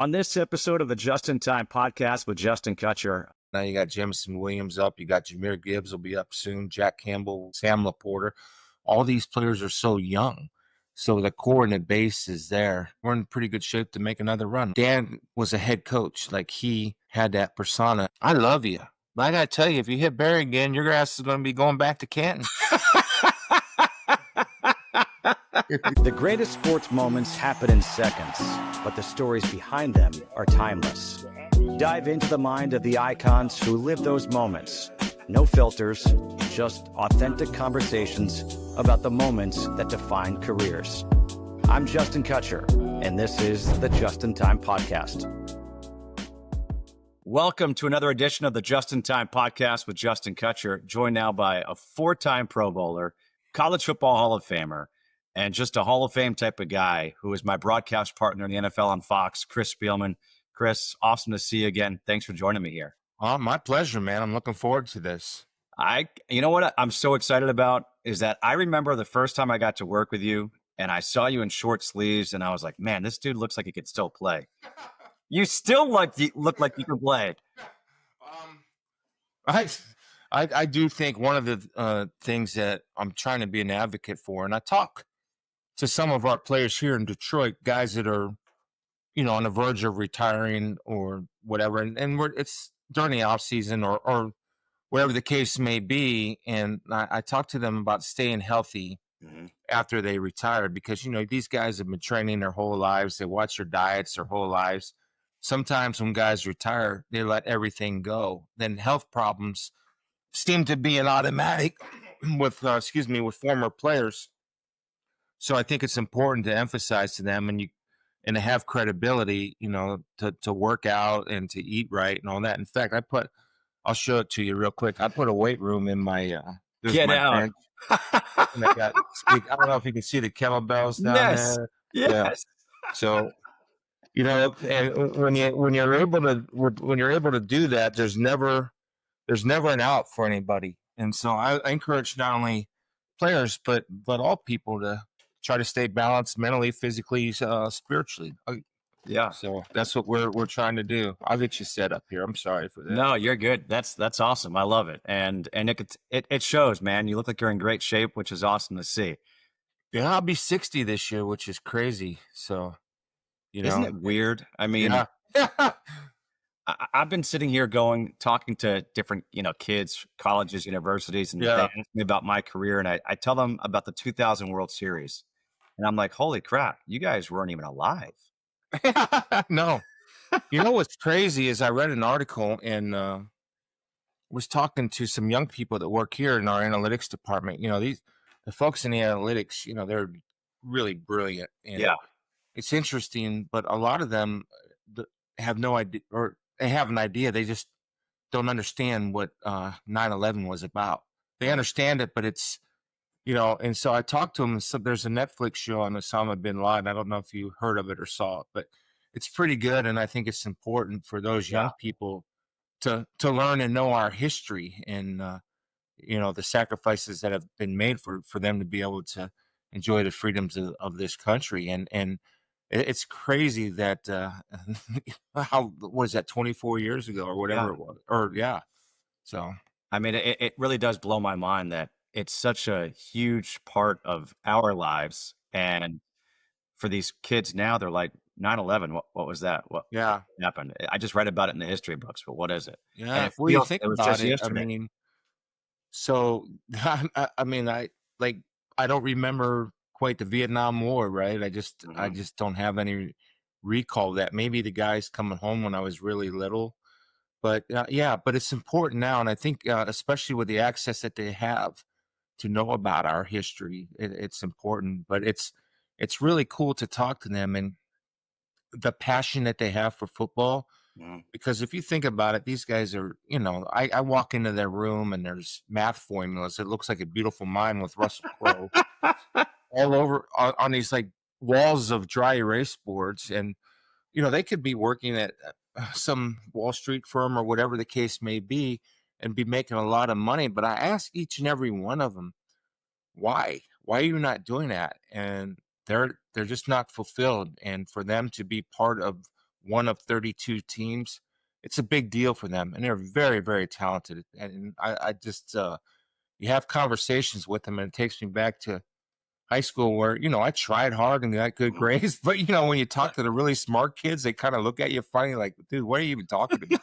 On this episode of the Just in Time podcast with Justin Kutcher. Now you got Jameson Williams up. You got Jahmyr Gibbs will be up soon. Jack Campbell, Sam Laporta. All these players are so young. So the core and the base is there. We're in pretty good shape to make another run. Dan was a head coach. Like, he had that persona. I love you. But I got to tell you, if you hit Barry again, your ass is going to be going back to Canton. The greatest sports moments happen in seconds, but the stories behind them are timeless. Dive into the mind of the icons who live those moments. No filters, just authentic conversations about the moments that define careers. I'm Justin Kutcher, and this is the Just in Time podcast. Welcome to another edition of the Just in Time podcast with Justin Kutcher, joined now by a four-time Pro Bowler, College Football Hall of Famer, and just a Hall of Fame type of guy who is my broadcast partner in the NFL on Fox, Chris Spielman. Chris, awesome to see you again. Thanks for joining me here. Oh, my pleasure, man. I'm looking forward to this. You know what I'm so excited about is that I remember the first time I got to work with you and I saw you in short sleeves and I was like, man, this dude looks like he could still play. You still look like you can play. I do think one of the things that I'm trying to be an advocate for, and I talk to some of our players here in Detroit, guys that are, on the verge of retiring or whatever, and it's during the off season or whatever the case may be, and I talk to them about staying healthy after they retire, because these guys have been training their whole lives. They watch their diets their whole lives. Sometimes when guys retire, they let everything go. Then health problems seem to be an automatic with former players. So I think it's important to emphasize to them and to have credibility, to work out and to eat right and all that. In fact, I'll show it to you real quick. I put a weight room in my Get out. bench. And I don't know if you can see the kettlebells down there. Yes. Yeah. So, and when you're able to do that, there's never an out for anybody. And so I encourage not only players but all people to try to stay balanced mentally, physically, spiritually. Yeah. So that's what we're trying to do. I'll get you set up here. I'm sorry for that. No, you're good. That's awesome. I love it. And it shows, man. You look like you're in great shape, which is awesome to see. Yeah, I'll be 60 this year, which is crazy. So, Isn't it weird? I mean, yeah. I've been sitting here talking to different, kids, colleges, universities, and they ask me about my career. And I tell them about the 2000 World Series. And I'm like, holy crap, you guys weren't even alive. No. What's crazy is I read an article and was talking to some young people that work here in our analytics department. The folks in the analytics, they're really brilliant. And it's interesting, but a lot of them have no idea, or they have an idea. They just don't understand what 9/11 was about. They understand it, but it's, and so I talked to them. So there's a Netflix show on Osama bin Laden. I don't know if you heard of it or saw it, but it's pretty good. And I think it's important for those young people to learn and know our history and, the sacrifices that have been made for them to be able to enjoy the freedoms of this country. And it's crazy that, how was that 24 years ago or whatever it was, So, I mean, it really does blow my mind that it's such a huge part of our lives. And for these kids now, they're like, 9/11, what was that? What happened? I just read about it in the history books, but what is it? Yeah, if you think about it, I mean, so, I don't remember quite the Vietnam War, right? I just don't have any recall of that. Maybe the guys coming home when I was really little. But but it's important now. And I think especially with the access that they have to know about our history, it's important. But it's really cool to talk to them and the passion that they have for football. Because if you think about it, these guys are, I walk into their room and there's math formulas. It looks like a beautiful mind with Russell Crowe all over on these like walls of dry erase boards. And, they could be working at some Wall Street firm or whatever the case may be and be making a lot of money. But I ask each and every one of them, why are you not doing that? And they're just not fulfilled. And for them to be part of one of 32 teams. It's a big deal for them, and they're very, very talented. And I just you have conversations with them, and it takes me back to high school where, I tried hard and got good grades, but when you talk to the really smart kids, they kind of look at you funny, like, dude, what are you even talking to me?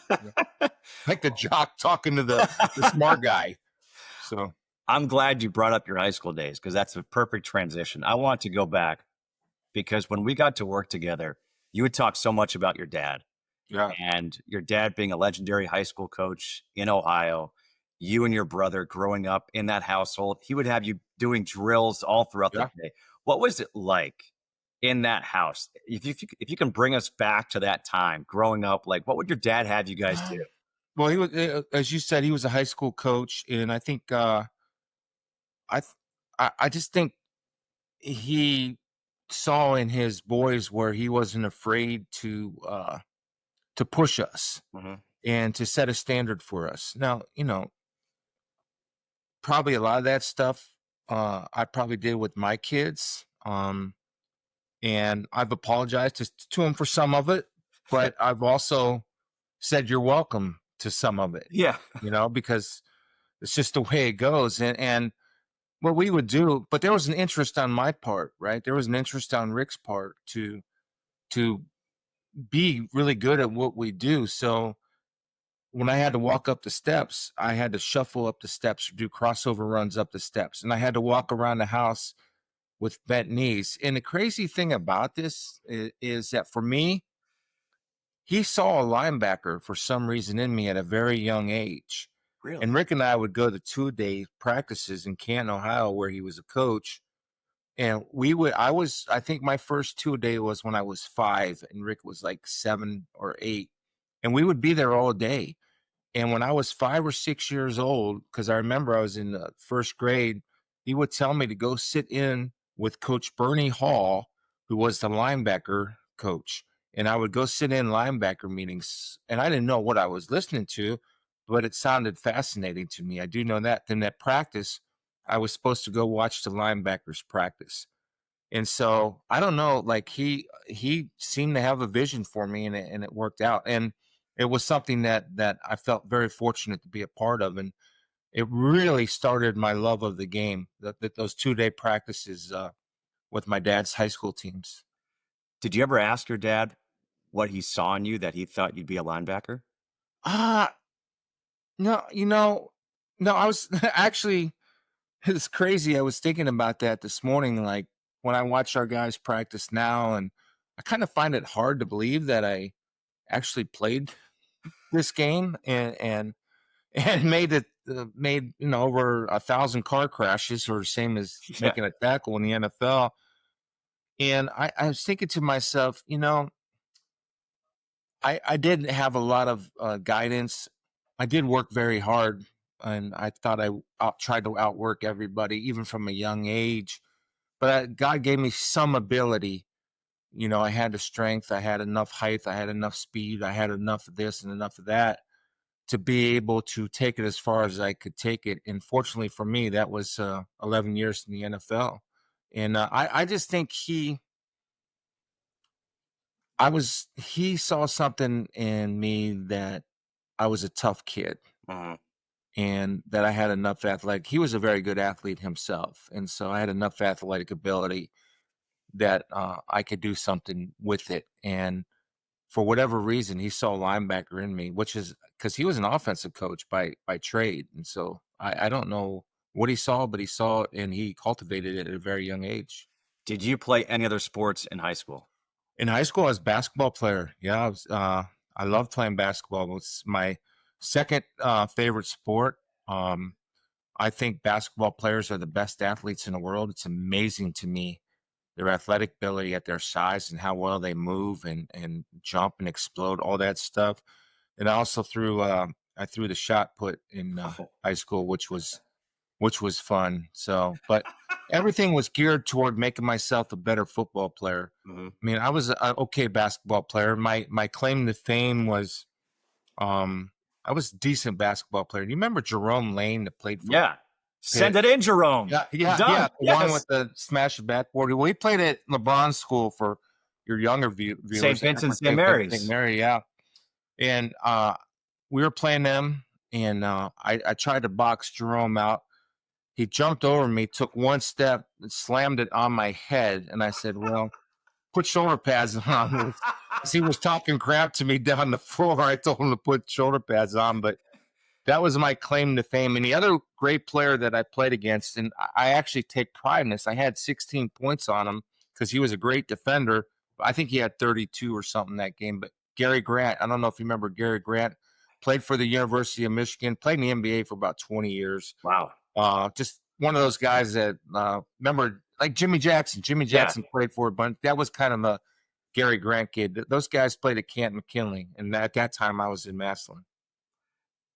Like the jock talking to the smart guy. So I'm glad you brought up your high school days, because that's a perfect transition. I want to go back, because when we got to work together, you would talk so much about your dad. Yeah. And your dad being a legendary high school coach in Ohio, you and your brother growing up in that household, he would have you doing drills all throughout the day. What was it like in that house? If you can bring us back to that time growing up, like, what would your dad have you guys do? Well, he was, as you said, he was a high school coach, and I think I just think he saw in his boys where he wasn't afraid to push us and to set a standard for us. Now, probably a lot of that stuff I probably did with my kids, and I've apologized to him for some of it, but I've also said you're welcome to some of it. Yeah, because it's just the way it goes. And what we would do, but there was an interest on my part, right? There was an interest on Rick's part to be really good at what we do. So when I had to walk up the steps, I had to shuffle up the steps, do crossover runs up the steps, and I had to walk around the house with bent knees. And the crazy thing about this is that for me, he saw a linebacker for some reason in me at a very young age. really. And Rick and I would go to 2-day practices in Canton, Ohio, where he was a coach. And I think my first 2-day was when I was 5 and Rick was like 7 or 8. And we would be there all day. And when I was 5 or 6 years old, because I remember I was in the first grade, he would tell me to go sit in with Coach Bernie Hall, who was the linebacker coach. And I would go sit in linebacker meetings. And I didn't know what I was listening to, but it sounded fascinating to me. I do know that. Then at practice, I was supposed to go watch the linebackers practice. And so I don't know, like he seemed to have a vision for me, and it worked out. And it was something that I felt very fortunate to be a part of. And it really started my love of the game, that those 2-day practices with my dad's high school teams. Did you ever ask your dad what he saw in you that he thought you'd be a linebacker? No, no, I was actually, it's crazy. I was thinking about that this morning, like when I watch our guys practice now, and I kind of find it hard to believe that I actually played this game and made it over 1,000 car crashes, or the same as making a tackle in the NFL. And I was thinking to myself, I didn't have a lot of guidance. I did work very hard, and I thought I tried to outwork everybody, even from a young age. But God gave me some ability. I had the strength, I had enough height, I had enough speed, I had enough of this and enough of that to be able to take it as far as I could take it. And fortunately for me, that was 11 years in the NFL. And I just think he saw something in me that I was a tough kid. And that I had enough athletic. He was a very good athlete himself. And so I had enough athletic ability that I could do something with it. And for whatever reason, he saw a linebacker in me, which is because he was an offensive coach by trade. And so I don't know what he saw, but he saw it and he cultivated it at a very young age. Did you play any other sports in high school? In high school, I was a basketball player. Yeah, I loved playing basketball. It was my second favorite sport. I think basketball players are the best athletes in the world. It's amazing to me, their athletic ability at their size and how well they move and jump and explode, all that stuff. And I also threw the shot put in high school, which was fun. So, but everything was geared toward making myself a better football player. I mean, I was an okay basketball player. My claim to fame was, I was a decent basketball player. Do you remember Jerome Lane that played for? Yeah. Send it in, Jerome. Yeah. The one with the smash backboard. Well, he played at LeBron's school for your younger viewers. St. Vincent, St. St. Vincent, St. Mary's. Mary, yeah. And we were playing them, and I tried to box Jerome out. He jumped over me, took one step, and slammed it on my head, and I said, "Well, put shoulder pads on." He was talking crap to me down the floor. I told him to put shoulder pads on, but that was my claim to fame. And the other great player that I played against, and I actually take pride in this, I had 16 points on him because he was a great defender. I think he had 32 or something that game. But Gary Grant, I don't know if you remember Gary Grant, played for the University of Michigan, played in the NBA for about 20 years. Wow. Just one of those guys that remember, like Jimmy Jackson. Jimmy Jackson played for a bunch. That was kind of a Gary Grant kid. Those guys played at Canton and McKinley, and at that time I was in Massillon.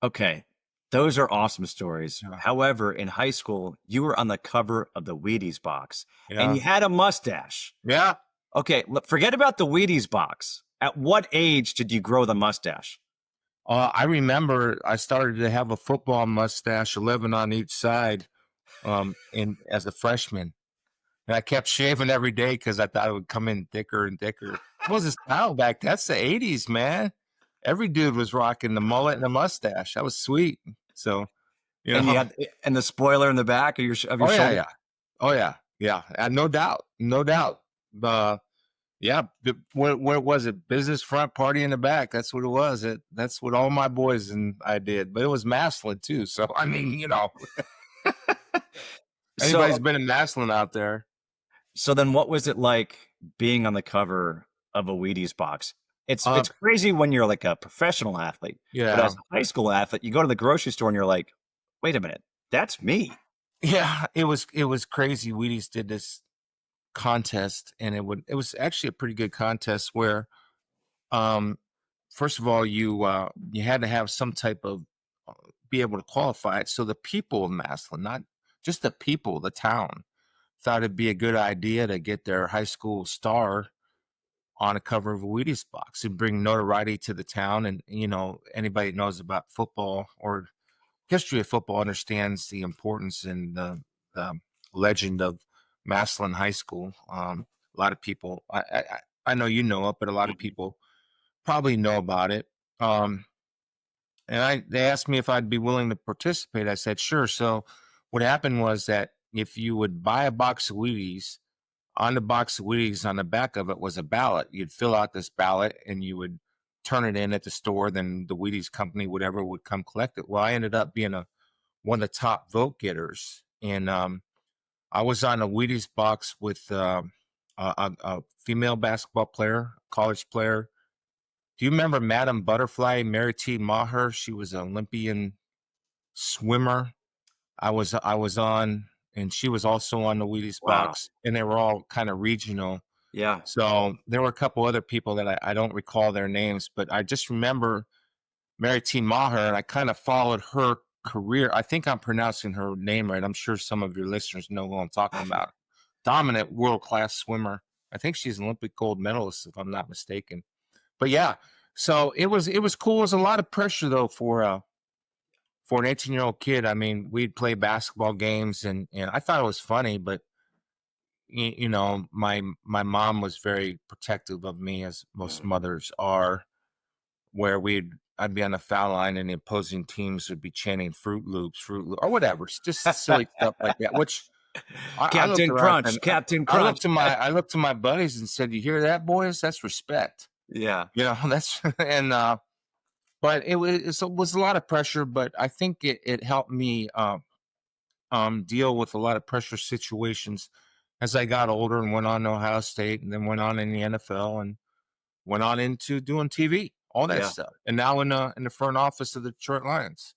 Okay, those are awesome stories. Yeah. However, in high school, you were on the cover of the Wheaties box, Yeah. and you had a mustache. Yeah. Okay, forget about the Wheaties box. At what age did you grow the mustache? I remember I started to have a football mustache, 11 on each side, as a freshman. And I kept shaving every day because I thought it would come in thicker and thicker. It was a style back. That's the 80s, man. Every dude was rocking the mullet and the mustache. That was sweet. So, And you had the spoiler in the back of your shoulder. Yeah. Oh yeah. No doubt. Yeah. What was it? Business front, party in the back. That's what it was. That's what all my boys and I did. But it was Massillon too. So I mean, anybody's been in Massillon out there. So then, what was it like being on the cover of a Wheaties box? It's crazy when you're like a professional athlete. Yeah. But as a high school athlete, you go to the grocery store and you're like, wait a minute, that's me. Yeah, it was crazy. Wheaties did this contest, and it was actually a pretty good contest where, first of all, you had to have some type of be able to qualify it. So the people of Massillon, not just the people, the town, thought it'd be a good idea to get their high school star on a cover of a Wheaties box and bring notoriety to the town. And anybody that knows about football or history of football understands the importance and the legend of Massillon High School. A lot of people, I know you know it, but a lot of people probably know about it. And they asked me if I'd be willing to participate. I said, sure. So what happened was that if you would buy a box of Wheaties, on the box of Wheaties, on the back of it was a ballot. You'd fill out this ballot and you would turn it in at the store. Then the Wheaties company, whatever, would come collect it. Well, I ended up being one of the top vote getters. And I was on a Wheaties box with a female basketball player, college player. Do you remember Madam Butterfly, Mary T. Meagher? She was an Olympian swimmer. I was on, and she was also on the Wheaties box, and they were all kind of regional. Yeah. So there were a couple other people that I don't recall their names, but I just remember Mary T. Meagher, and I kind of followed her career. I think I'm pronouncing her name right. I'm sure some of your listeners know who I'm talking about. Dominant world-class swimmer. I think she's an Olympic gold medalist, if I'm not mistaken. But yeah, so it was cool. It was a lot of pressure though for an 18-year-old kid. I mean, we'd play basketball games, and I thought it was funny, but my mom was very protective of me, as most mothers are, where I'd be on the foul line and the opposing teams would be chanting Fruit Loops, or whatever. It's just silly stuff like that, which Captain Crunch. I looked to my buddies and said, "You hear that, boys? That's respect." Yeah. That's, and, but it was a lot of pressure, but I think it helped me, deal with a lot of pressure situations as I got older and went on to Ohio State, and then went on in the NFL and went on into doing TV, all that stuff. And now in the front office of the Detroit Lions.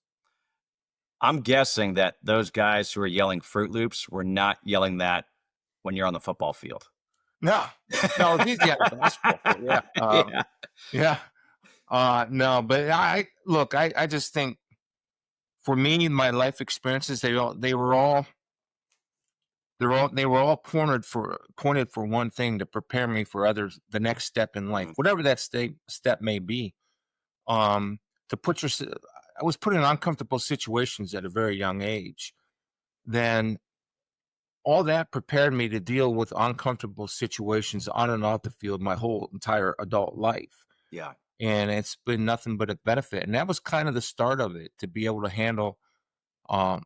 I'm guessing that those guys who are yelling Fruit Loops were not yelling that when you're on the football field. No, these basketball. Yeah. No, but I just think for me, my life experiences, they were all pointed for one thing, to prepare me for others, the next step in life, whatever that step may be. I was put in uncomfortable situations at a very young age. Then all that prepared me to deal with uncomfortable situations on and off the field my whole entire adult life. Yeah. And it's been nothing but a benefit. And that was kind of the start of it, to be able to handle um,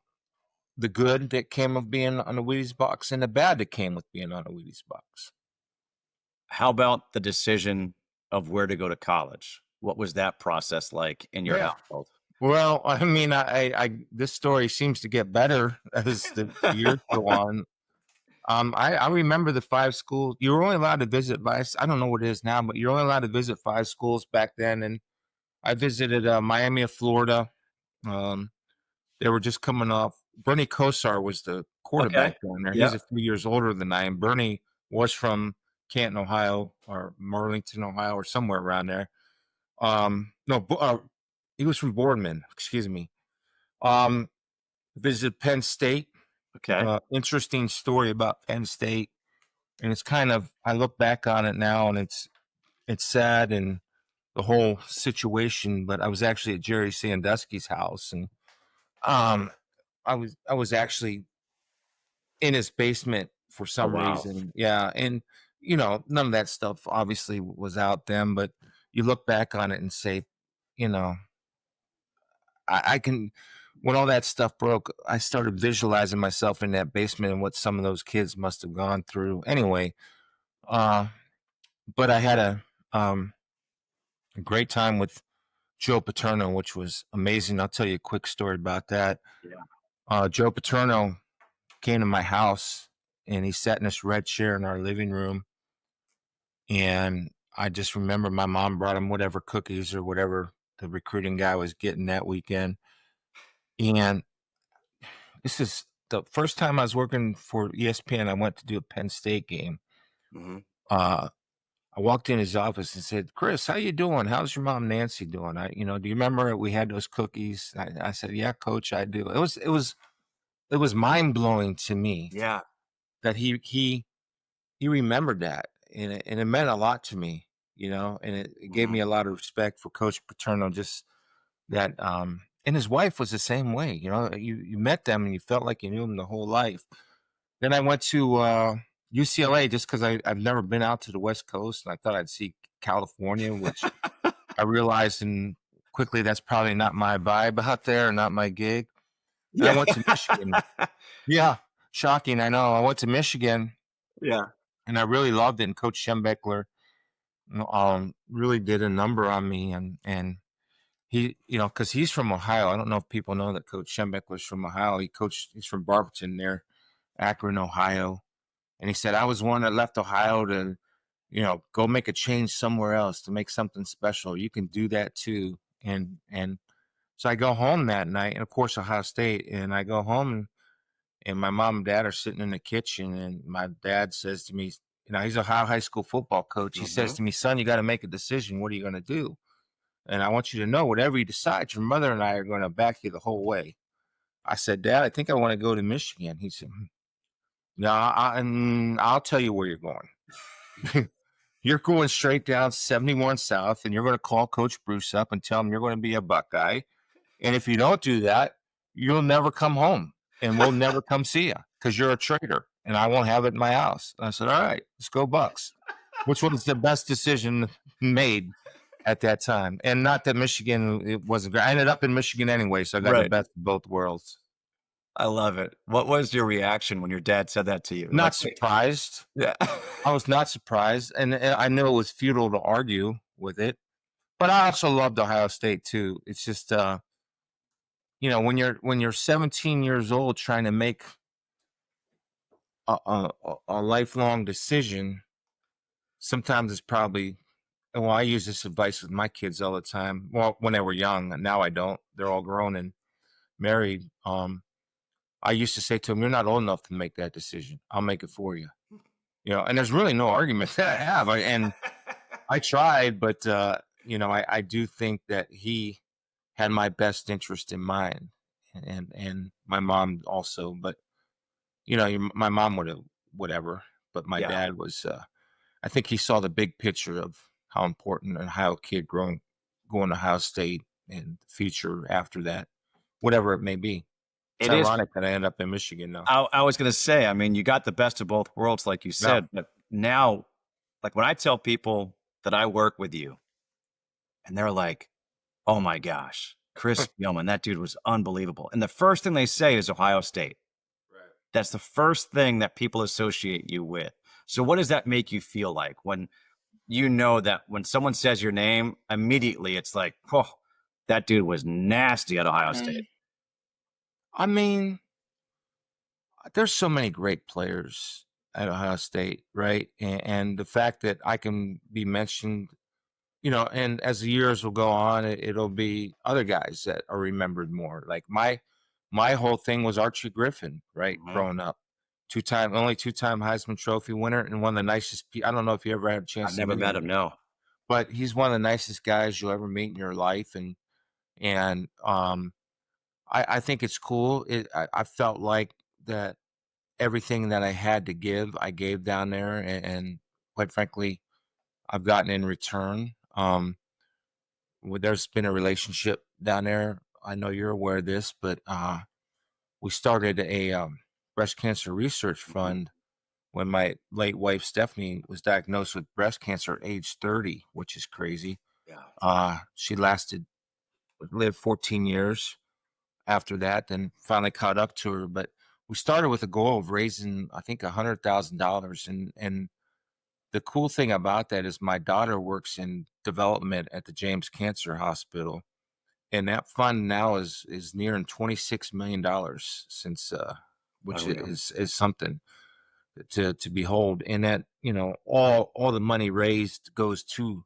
the good that came of being on the Wheaties box and the bad that came with being on the Wheaties box. How about the decision of where to go to college? What was that process like in your household? Well, I mean, I this story seems to get better as the years go on. I remember the 5 schools. You were only allowed to visit I don't know what it is now, but you're only allowed to visit 5 schools back then. And I visited Miami of Florida. Um, they were just coming off. Bernie Kosar was the quarterback down there. Yeah. He's a few years older than I am. Bernie was from Canton, Ohio, or Marlington, Ohio, or somewhere around there. No, he was from Boardman. Excuse me. Visited Penn State. Okay. Interesting story about Penn State, and it's kind of, I look back on it now, and it's sad and the whole situation. But I was actually at Jerry Sandusky's house, and I was actually in his basement for some reason. Yeah, and none of that stuff obviously was out then, but you look back on it and say, I can, when all that stuff broke, I started visualizing myself in that basement and what some of those kids must have gone through. Anyway, but I had a great time with Joe Paterno, which was amazing. I'll tell you a quick story about that. Yeah. Joe Paterno came to my house and he sat in this red chair in our living room. And I just remember my mom brought him whatever cookies or whatever the recruiting guy was getting that weekend. And this is the first time I was working for ESPN. I went to do a Penn State game. Mm-hmm. I walked in his office and said, "Chris, how you doing? How's your mom Nancy doing? Do you remember we had those cookies?" I said, "Yeah, coach, I do." It was mind blowing to me. Yeah. That he remembered that, and it meant a lot to me, and it gave me a lot of respect for Coach Paterno. Just that, and his wife was the same way. You met them and you felt like you knew them the whole life. Then I went to UCLA just because I've never been out to the West Coast, and I thought I'd see California, which I realized and quickly that's probably not my vibe out there, not my gig. And I went to Michigan. Yeah, shocking, I know. I went to Michigan. Yeah. And I really loved it. And Coach Schembechler really did a number on me. And he, because he's from Ohio. I don't know if people know that Coach Schembechler's from Ohio. He's from Barberton there, Akron, Ohio. And he said, I was one that left Ohio to, go make a change somewhere else, to make something special. You can do that too. And so I go home that night, and of course, Ohio State. And I go home and my mom and dad are sitting in the kitchen, and my dad says to me, he's a high school football coach. He says to me, "Son, you got to make a decision. What are you going to do? And I want you to know, whatever you decide, your mother and I are going to back you the whole way." I said, "Dad, I think I want to go to Michigan." He said, "No, I'll tell you where you're going. You're going straight down 71 South, and you're going to call Coach Bruce up and tell him you're going to be a Buckeye. And if you don't do that, you'll never come home, and we'll never come see you because you're a traitor, and I won't have it in my house." And I said, "All right, let's go Bucks," which was the best decision made at that time. And not that Michigan, it wasn't great. I ended up in Michigan anyway, so I got the best of both worlds. I love it. What was your reaction when your dad said that to you? Not surprised. Yeah. I was not surprised, and I knew it was futile to argue with it. But I also loved Ohio State too. It's just, when you're 17 years old trying to make a lifelong decision, sometimes it's probably. Well, I use this advice with my kids all the time. Well, when they were young, and now I don't. They're all grown and married. I used to say to them, "You're not old enough to make that decision. I'll make it for you." And there's really no argument that I have. And I tried, but I do think that he had my best interest in mind, and my mom also. But my mom would have whatever, but my dad was. I think he saw the big picture of how important an Ohio kid going to Ohio State and the future after that, whatever it may be. It's It is. ironic that I end up in Michigan now. I was going to say, I mean, you got the best of both worlds, like you said. But now, like when I tell people that I work with you, and they're like, "Oh my gosh, Chris Spielman, that dude was unbelievable." And the first thing they say is Ohio State. Right. That's the first thing that people associate you with. So what does that make you feel like when you know that when someone says your name, immediately it's like, "Oh, that dude was nasty at Ohio State." I mean, there's so many great players at Ohio State, right? And the fact that I can be mentioned, and as the years will go on, it'll be other guys that are remembered more. Like my whole thing was Archie Griffin, right? Mhm. Growing up, only two-time Heisman Trophy winner, and one of the nicest. I don't know if you ever had a chance I've to never meet met him, no. but he's one of the nicest guys you'll ever meet in your life, and I think it's cool. I felt like that everything that I had to give, I gave down there, and quite frankly, I've gotten in return. There's been a relationship down there. I know you're aware of this, but we started a breast cancer research fund when my late wife Stephanie was diagnosed with breast cancer at age 30, which is crazy. Yeah. She lived 14 years after that, then finally caught up to her. But we started with a goal of raising, I think, $100,000, and the cool thing about that is my daughter works in development at the James Cancer Hospital, and that fund now is nearing $26 million since, which Unreal. is something to behold. And that all the money raised goes to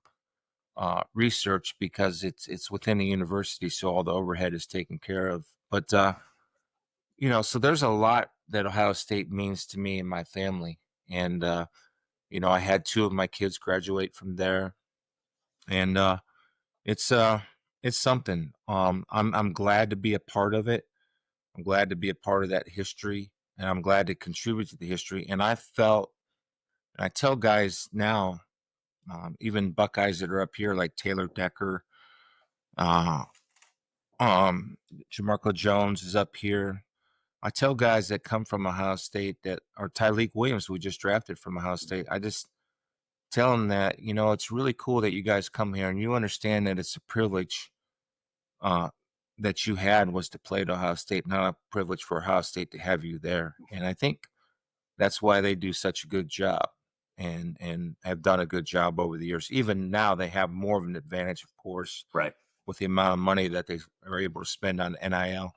research because it's within the university, so all the overhead is taken care of. But so there's a lot that Ohio State means to me and my family, and I had two of my kids graduate from there, and it's it's something. I'm glad to be a part of it. I'm glad to be a part of that history, and I'm glad to contribute to the history. And I tell guys now, even Buckeyes that are up here like Taylor Decker, uh, Jamarco Jones is up here. I tell guys that come from Ohio State that are Tyleek Williams, we just drafted from Ohio State. I just tell them that, it's really cool that you guys come here and you understand that it's a privilege that you had was to play at Ohio State, not a privilege for Ohio State to have you there. And I think that's why they do such a good job and have done a good job over the years. Even now, they have more of an advantage, of course, Right. with the amount of money that they are able to spend on NIL.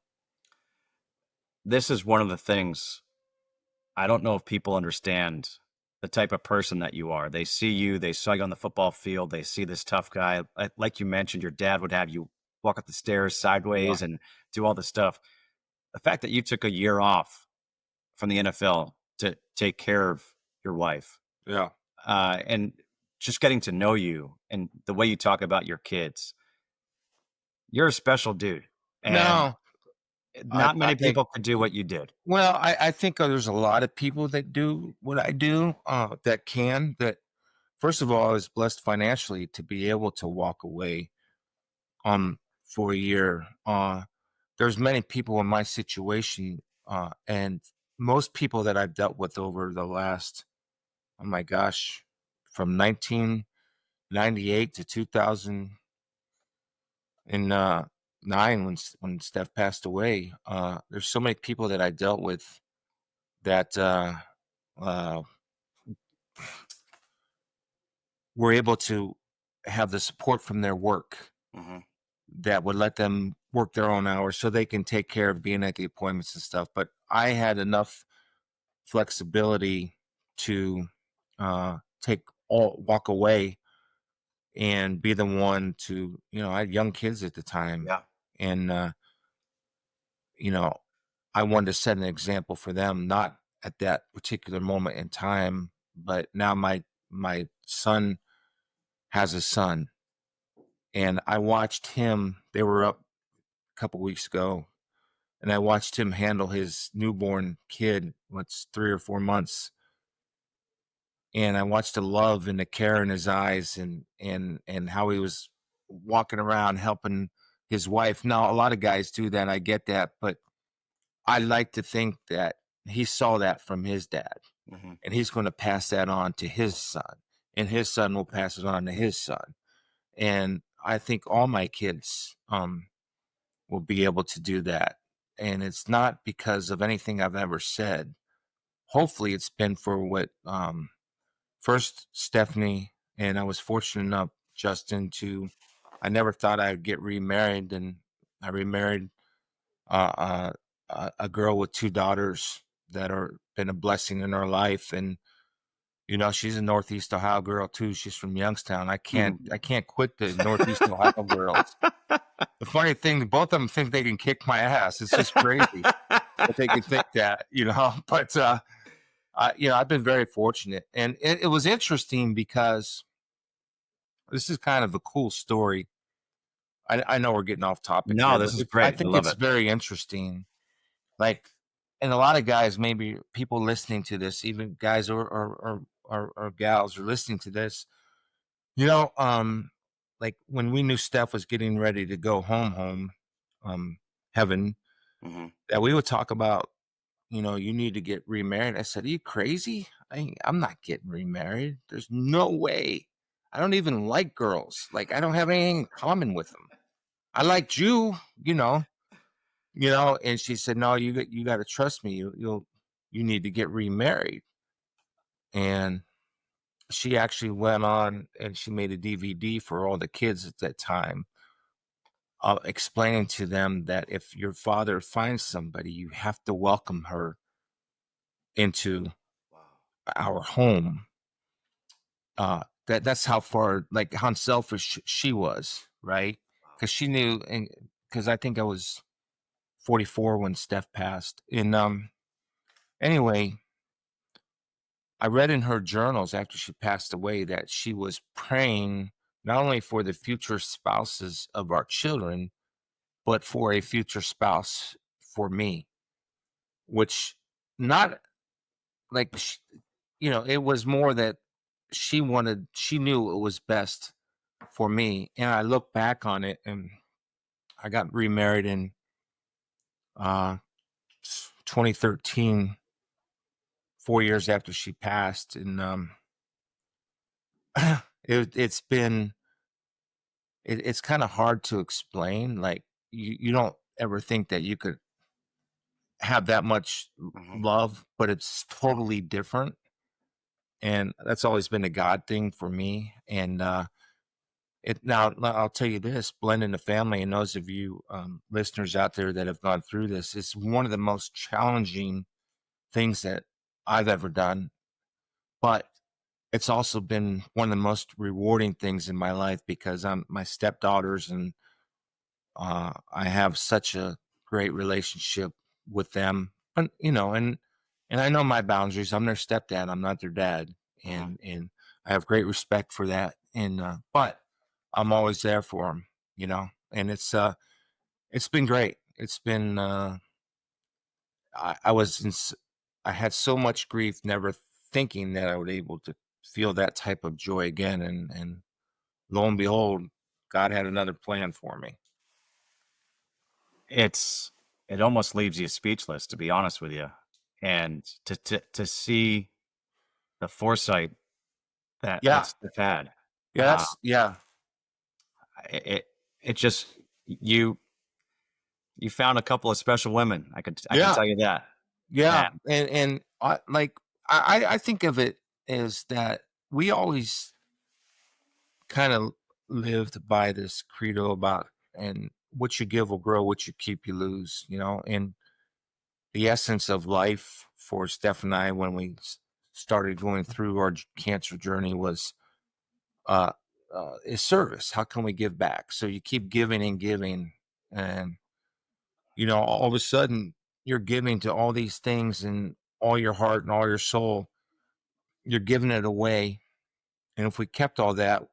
This is one of the things I don't know if people understand the type of person that you are. They see you, they saw you on the football field, they see this tough guy. Like you mentioned, your dad would have you walk up the stairs sideways and do all this stuff. The fact that you took a year off from the NFL to take care of your wife, Yeah. and just getting to know you and the way you talk about your kids, you're a special dude. And No, not I many think, people could do what you did. well, I think there's a lot of people that do what I do, that first of all, I was blessed financially to be able to walk away for a year. There's many people in my situation, and most people that I've dealt with over the last, oh my gosh, from 1998 to 2009 when Steph passed away. There's so many people that I dealt with that uh, were able to have the support from their work Mm-hmm. that would let them work their own hours so they can take care of being at the appointments and stuff. But I had enough flexibility to walk away and be the one to, I had young kids at the time, Yeah. and I wanted to set an example for them, not at that particular moment in time, but now my son has a son, and I watched him. They were up a couple weeks ago, and I watched him handle his newborn kid, what's 3 or 4 months, and I watched the love and the care in his eyes, and how he was walking around helping his wife. Now, a lot of guys do that. I get that, but I like to think that he saw that from his dad, Mm-hmm. and he's going to pass that on to his son, and his son will pass it on to his son. And I think all my kids will be able to do that. And it's not because of anything I've ever said. Hopefully it's been for what first Stephanie, and I was fortunate enough, Justin, I never thought I'd get remarried, and I remarried a girl with 2 daughters that are been a blessing in her life. And she's a Northeast Ohio girl too. She's from Youngstown. I can't quit the Northeast Ohio girls. The funny thing, both of them think they can kick my ass. It's just crazy that they can think that, But I've been very fortunate, and it was interesting because this is kind of a cool story. I know we're getting off topic No, here, this but is I great. I think love it's it. very interesting. Like, and a lot of guys, maybe people listening to this, even guys or gals are listening to this, like when we knew Steph was getting ready to go home, heaven, Mm-hmm. that we would talk about, you need to get remarried. I said, are you crazy? I'm not getting remarried. There's no way. I don't even like girls. Like, I don't have anything in common with them. I liked you, and she said, no, you got to trust me. You need to get remarried. And she actually went on and she made a DVD for all the kids at that time, explaining to them that if your father finds somebody, you have to welcome her into our home. That's how far, like, how selfish she was, right? Because she knew, and because I think I was 44 when Steph passed. And anyway, I read in her journals after she passed away that she was praying not only for the future spouses of our children, but for a future spouse for me, which not like, it was more that she knew it was best for me. And I look back on it, and I got remarried in uh, 2013, 4 years after she passed. And it's been, it's kind of hard to explain. Like, you don't ever think that you could have that much Mm-hmm. love, but it's totally different. And that's always been a God thing for me. And now I'll tell you this: blending the family, and those of you listeners out there that have gone through this, is one of the most challenging things that I've ever done. But it's also been one of the most rewarding things in my life, because I'm my stepdaughters, and I have such a great relationship with them. But and I know my boundaries. I'm their stepdad. I'm not their dad, Mm-hmm. and I have great respect for that. And but I'm always there for them, And it's been great. It's been I was I had so much grief, never thinking that I would be able to feel that type of joy again. And lo and behold, God had another plan for me. It almost leaves you speechless, to be honest with you, and to see the foresight that Yeah. Steph had. Yeah, yeah. It it just you found a couple of special women. I can tell you that. Yeah, And and I think of it as that we always kind of lived by this credo about, and what you give will grow, what you keep you lose, and the essence of life for Steph and I when we started going through our cancer journey was uh, is service. How can we give back? So you keep giving and giving, and all of a sudden you're giving to all these things, and all your heart and all your soul, you're giving it away. And if we kept all that,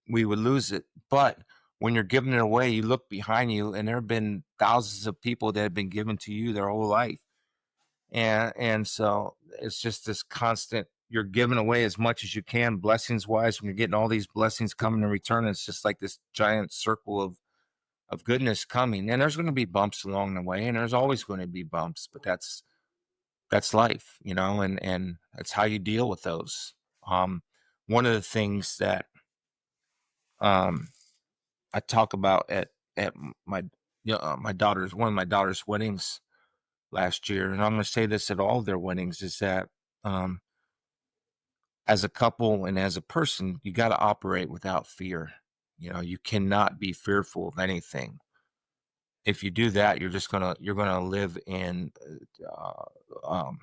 we would lose it. But when you're giving it away, you look behind you, and there have been thousands of people that have been given to you their whole life. And so it's just this constant, you're giving away as much as you can, blessings wise, when you're getting all these blessings coming in return. It's just like this giant circle of of goodness coming. And there's going to be bumps along the way, and there's always going to be bumps, but that's life, and that's how you deal with those. One of the things that I talk about at my my daughter's one of my daughter's weddings last year, and I'm going to say this at all their weddings, is that as a couple and as a person, you got to operate without fear. You cannot be fearful of anything. If you do that, you're gonna live in a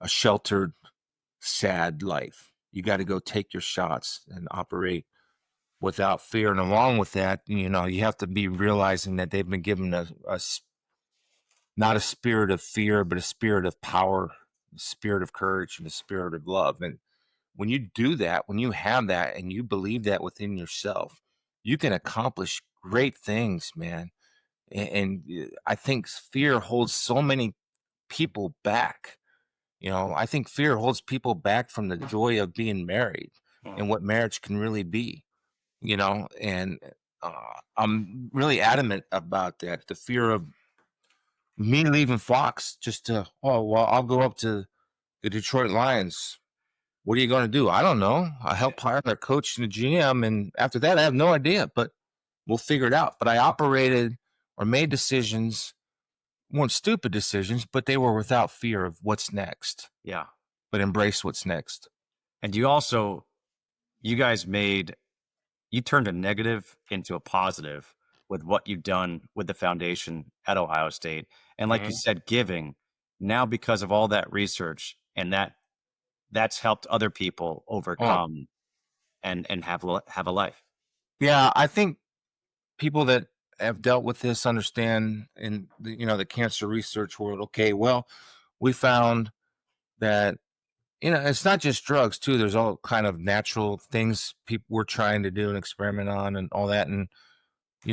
sheltered, sad life. You got to go take your shots and operate without fear. And along with that, you have to be realizing that they've been given not a spirit of fear, but a spirit of power, a spirit of courage, and a spirit of love. And when you do that, when you have that and you believe that within yourself, you can accomplish great things, man. And I think fear holds so many people back. I think fear holds people back from the joy of being married and what marriage can really be, and I'm really adamant about that. The fear of me leaving Fox just to, I'll go up to the Detroit Lions. What are you going to do? I don't know. I help hire their coach and the GM, and after that, I have no idea, but we'll figure it out. But I operated or made decisions, weren't stupid decisions, but they were without fear of what's next. Yeah. But embrace what's next. And you guys you turned a negative into a positive with what you've done with the foundation at Ohio State. And like you said, giving now, because of all that research, and that's helped other people overcome and have a life. Yeah, I think people that have dealt with this understand in the cancer research world. Okay, well, we found that it's not just drugs too. There's all kind of natural things people were trying to do and experiment on and all that. And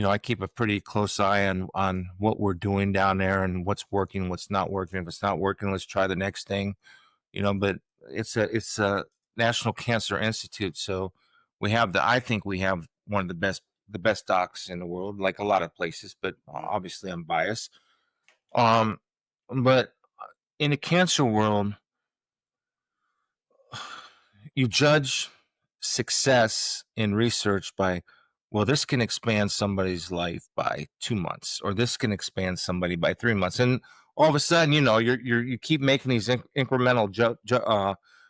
I keep a pretty close eye on what we're doing down there and what's working, what's not working. If it's not working, let's try the next thing. But it's a National Cancer Institute, so I think we have one of the best docs in the world, like a lot of places, but obviously I'm biased. But in the cancer world, you judge success in research by, well, this can expand somebody's life by 2 months, or this can expand somebody by 3 months, and all of a sudden, you keep making these incremental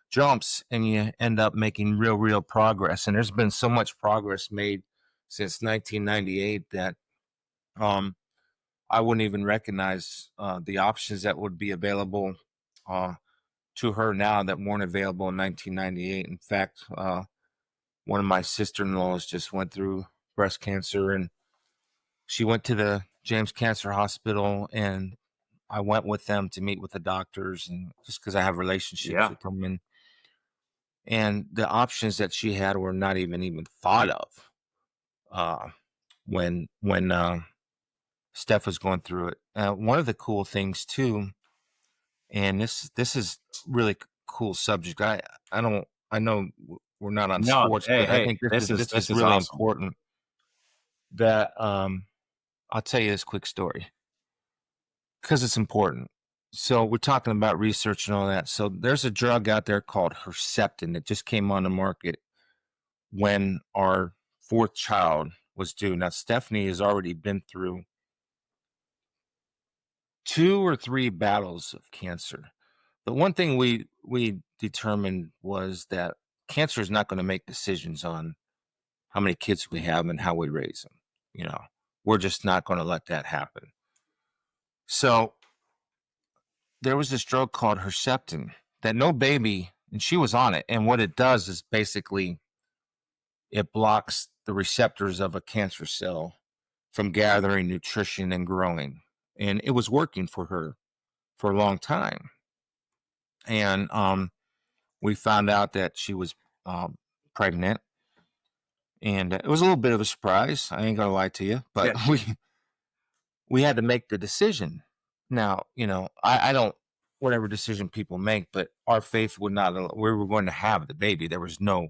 jumps, and you end up making real progress. And there's been so much progress made since 1998 that I wouldn't even recognize the options that would be available to her now that weren't available in 1998. In fact, one of my sister-in-laws just went through breast cancer, and she went to the James Cancer Hospital, and I went with them to meet with the doctors, and just because I have relationships with them, and the options that she had were not even thought of when Steph was going through it. One of the cool things too, and this is really cool subject. I know we're not on sports, but I think this is really awesome. Important. That I'll tell you this quick story because it's important. So we're talking about research and all that. So there's a drug out there called Herceptin that just came on the market when our fourth child was due. Now, Stephanie has already been through 2 or 3 battles of cancer. But one thing we determined was that cancer is not going to make decisions on how many kids we have and how we raise them. We're just not going to let that happen. So there was this drug called Herceptin that no baby, and she was on it. And what it does is basically it blocks the receptors of a cancer cell from gathering nutrition and growing. And it was working for her for a long time. And we found out that she was pregnant. And it was a little bit of a surprise. I ain't going to lie to you. But we had to make the decision. Now, I don't, whatever decision people make, but our faith would not, we were going to have the baby. There was no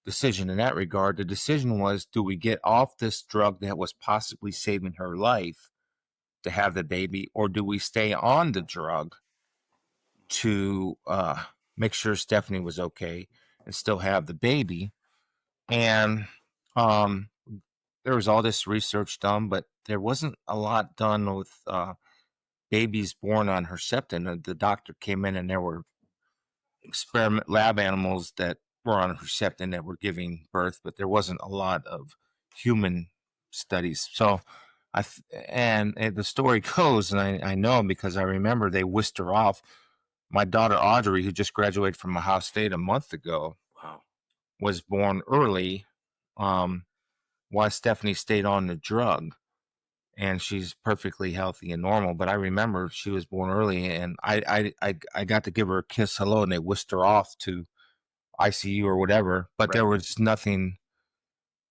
decision in that regard. The decision was, do we get off this drug that was possibly saving her life to have the baby, or do we stay on the drug to make sure Stephanie was okay and still have the baby? And there was all this research done, but there wasn't a lot done with babies born on Herceptin. The doctor came in and there were experiment lab animals that were on Herceptin that were giving birth, but there wasn't a lot of human studies. So and the story goes, and I know because I remember they whisked her off. My daughter Audrey, who just graduated from Ohio State a month ago, Wow. was born early, while Stephanie stayed on the drug. And she's perfectly healthy and normal. But I remember she was born early, and I got to give her a kiss hello, and they whisked her off to ICU or whatever. But there was nothing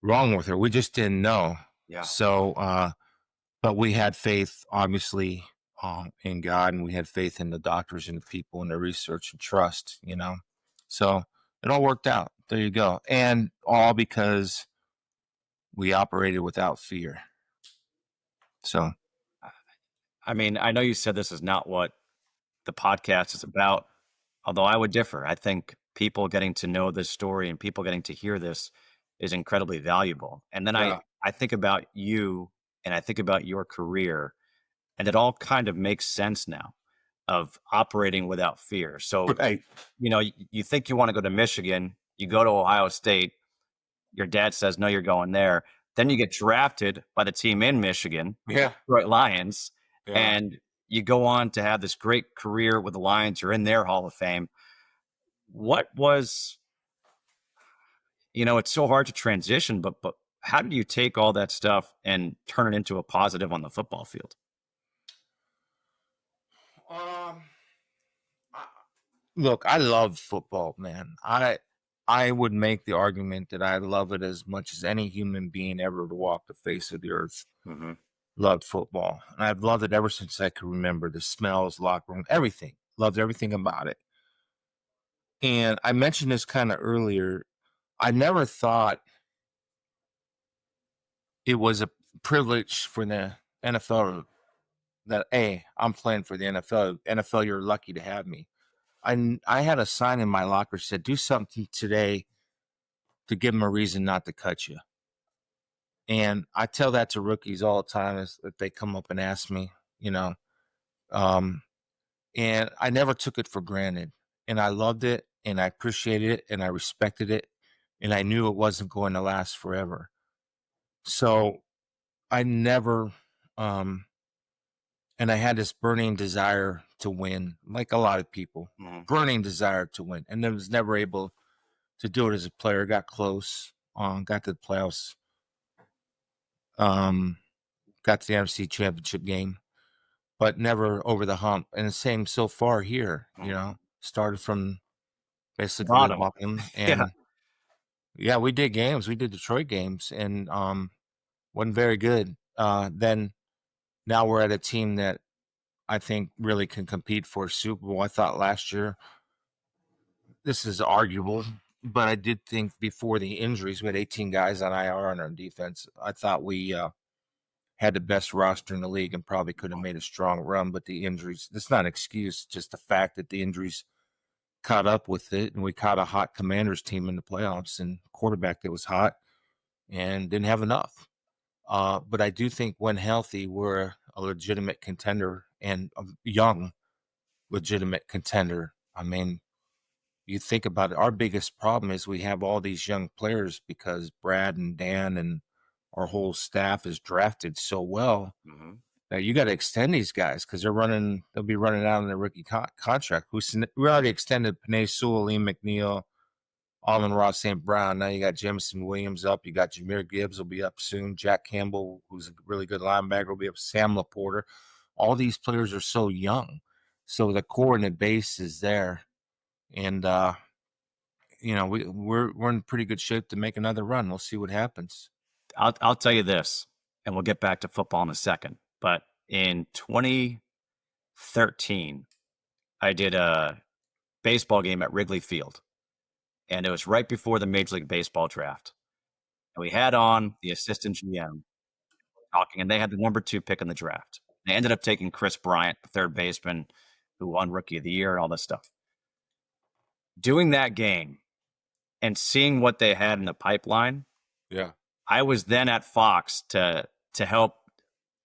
wrong with her. We just didn't know. Yeah. So, but we had faith, obviously, in God, and we had faith in the doctors and the people and the research and trust, you know. So it all worked out. There you go. And all because we operated without fear. So, I mean, I know you said this is not what the podcast is about, although I would differ. I think people getting to know this story and people getting to hear this is incredibly valuable. And then yeah. I think about you and I think about your career, and it all kind of makes sense now of operating without fear. So, Right. you know, you think you want to go to Michigan, you go to Ohio State, your dad says, no, you're going there. Then you get drafted by the team in Michigan, Yeah. Detroit Lions, Yeah. and you go on to have this great career with the Lions. You're in their Hall of Fame. What was, you know, it's so hard to transition, but how did you take all that stuff and turn it into a positive on the football field? Look, I love football, man. I would make the argument that I love it as much as any human being ever to walk the face of the earth. Mm-hmm. Loved football, and I've loved it ever since I could remember. The smells, locker room, everything. Loved everything about it. And I mentioned this kind of earlier. I never thought it was a privilege for the NFL that, hey, I'm playing for the NFL. NFL, you're lucky to have me. I had a sign in my locker said, do something today to give them a reason not to cut you. And I tell that to rookies all the time if they come up and ask me, you know. And I never took it for granted. And I loved it, and I appreciated it, and I respected it, and I knew it wasn't going to last forever. So I never, and I had this burning desire to win, like a lot of people, burning desire to win. And I was never able to do it as a player. Got close, got to the playoffs, got to the NFC Championship game, but never over the hump. And the same so far here, you know, started from basically the bottom. And yeah, we did games. We did Detroit games, and wasn't very good. Then now we're at a team that I think really can compete for a Super Bowl. I thought last year, this is arguable, but I did think before the injuries, we had 18 guys on IR on our defense. I thought we had the best roster in the league and probably could have made a strong run, but the injuries, that's not an excuse, just the fact that the injuries caught up with it, and we caught a hot Commanders team in the playoffs and quarterback that was hot and didn't have enough. But I do think when healthy, we're a legitimate contender and a young legitimate contender. I mean, you think about it, our biggest problem is we have all these young players because Brad and Dan and our whole staff is drafted so well that you got to extend these guys because they'll be running out on their rookie contract. We already extended Panay Sewell, Liam McNeil, Alden Ross St. Brown. Now you got Jameson Williams up. You got Jameer Gibbs will be up soon. Jack Campbell, who's a really good linebacker, will be up. Sam Laporta. All these players are so young. So the core and the base is there. And, you know, we're in pretty good shape to make another run. We'll see what happens. I'll tell you this, and we'll get back to football in a second. But in 2013, I did a baseball game at Wrigley Field, and it was right before the Major League Baseball draft. And we had on the assistant GM talking, and they had the number 2 pick in the draft. They ended up taking Chris Bryant, the third baseman, who won Rookie of the Year and all this stuff. Doing that game and seeing what they had in the pipeline, Yeah. I was then at Fox to help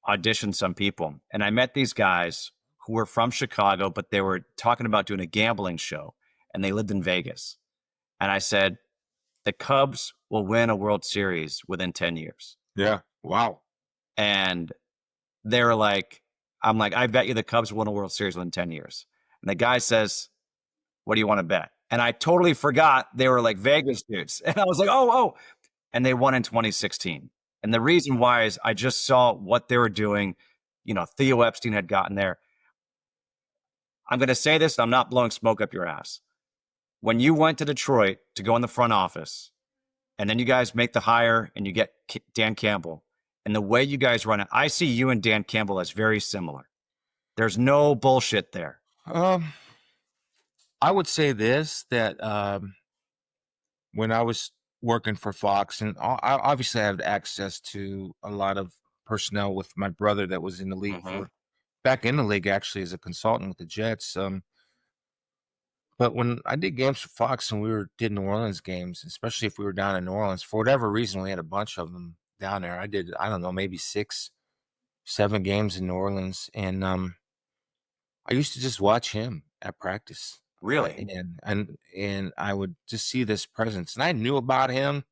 audition some people. And I met these guys who were from Chicago, but they were talking about doing a gambling show, and they lived in Vegas. And I said, the Cubs will win a World Series within 10 years. Yeah. Wow. And they were like, I'm like, I bet you the Cubs will win a World Series within 10 years. And the guy says, what do you want to bet? And I totally forgot they were like Vegas dudes. And I was like, oh. And they won in 2016. And the reason why is I just saw what they were doing. You know, Theo Epstein had gotten there. I'm going to say this, I'm not blowing smoke up your ass. When you went to Detroit to go in the front office, and then you guys make the hire and you get Dan Campbell, and the way you guys run it, I see you and Dan Campbell as very similar. There's no bullshit there. I would say this, that when I was working for Fox, and I obviously had access to a lot of personnel with my brother that was in the league back in the league actually as a consultant with the Jets. But when I did games for Fox and we did New Orleans games, especially if we were down in New Orleans, for whatever reason, we had a bunch of them down there. I did, I don't know, maybe 6, 7 games in New Orleans. And I used to just watch him at practice. Really? And I would just see this presence. And I knew about him,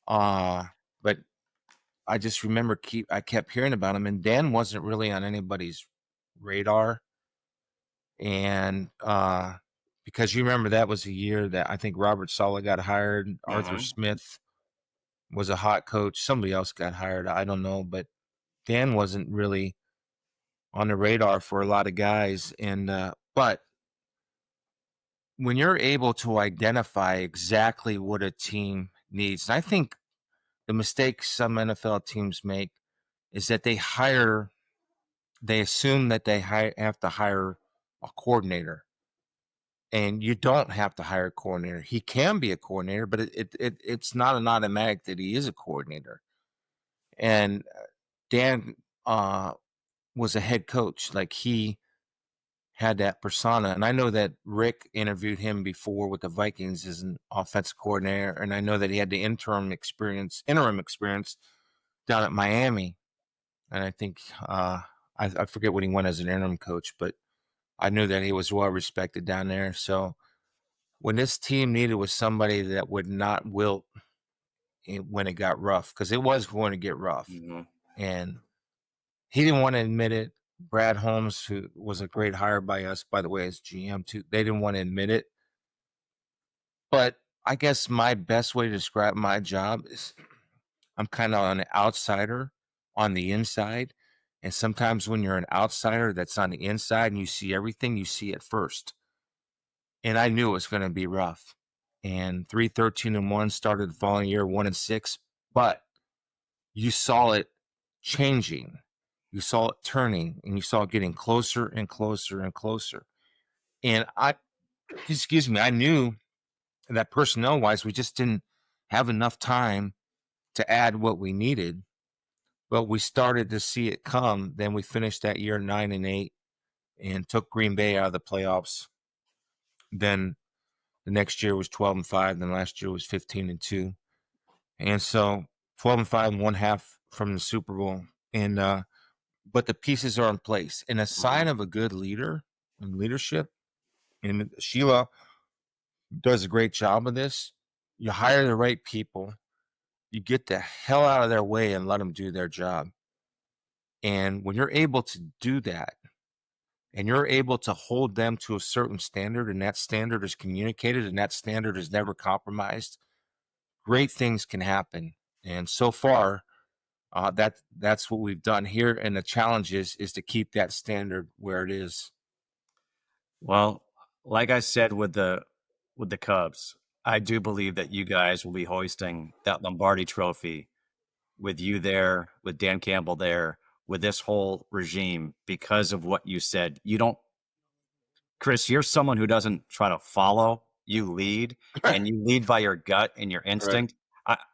but I just remember I kept hearing about him. And Dan wasn't really on anybody's radar. And because you remember that was a year that I think Robert Saleh got hired. Arthur Smith was a hot coach. Somebody else got hired. I don't know. But Dan wasn't really on the radar for a lot of guys. And but when you're able to identify exactly what a team needs, and I think the mistake some NFL teams make is that they assume that they have to hire a coordinator. And you don't have to hire a coordinator. He can be a coordinator, but it's not an automatic that he is a coordinator. And Dan was a head coach. Like, he had that persona. And I know that Rick interviewed him before with the Vikings as an offensive coordinator. And I know that he had the interim experience down at Miami. And I think I forget what he went as an interim coach, but I knew that he was well respected down there. So when this team needed was somebody that would not wilt when it got rough, because it was going to get rough. And he didn't want to admit it. Brad Holmes, who was a great hire by us, by the way, as GM too, they didn't want to admit it. But I guess my best way to describe my job is I'm kind of an outsider on the inside. And sometimes when you're an outsider that's on the inside and you see everything, you see it first. And I knew it was going to be rough. And 3-13-1 started the following year, 1-6. But you saw it changing. You saw it turning, and you saw it getting closer and closer and closer. And I knew that personnel-wise, we just didn't have enough time to add what we needed. But we started to see it come. Then we finished that year 9-8 and took Green Bay out of the playoffs. Then the next year was 12-5. Then last year was 15-2. And so 12-5, 1/2 from the Super Bowl. And but the pieces are in place. And a sign of a good leader and leadership, and Sheila does a great job of this, you hire the right people, you get the hell out of their way and let them do their job. And when you're able to do that, and you're able to hold them to a certain standard, and that standard is communicated, and that standard is never compromised, great things can happen. And so far, that's what we've done here. And the challenge is to keep that standard where it is. Well, like I said with the Cubs, I do believe that you guys will be hoisting that Lombardi trophy with you there, with Dan Campbell there, with this whole regime, because of what you said. You don't, Chris, you're someone who doesn't try to follow you lead, and you lead by your gut and your instinct.